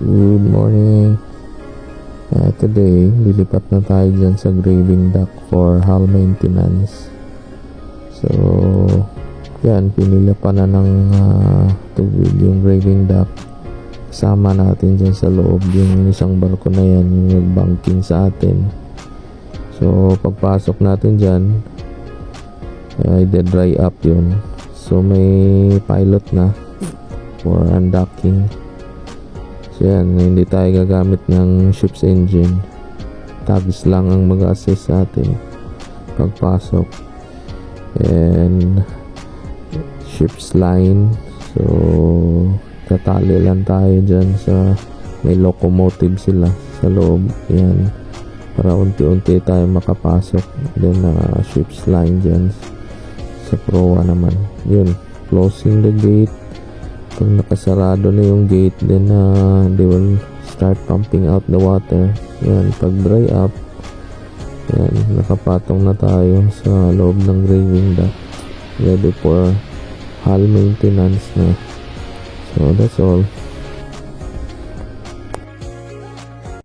Good morning. Today, lilipat na tayo dyan sa grading dock for hull maintenance. So, yan, pinili pa na ng tubig yung grading dock. Kasama natin dyan sa loob yung isang barko na yan, yung nag-banking sa atin. So, pagpasok natin dyan, i-dry up yun. So, may pilot na for undocking. So yan, hindi tayo gagamit ng ship's engine. Tags lang ang mag-assist sa atin pagpasok. And ship's line. So tatali lang tayo dyan sa may locomotive sila sa loob. Yan, para unti-unti tayo makapasok. Then ship's line dyan sa proa naman. Yun, closing the gate. Pag nakasarado na yung gate, then they will start pumping out the water. Yan, pag dry up, yan, nakapatong na tayo sa loob ng grading dock, ready for hull maintenance na. So that's all.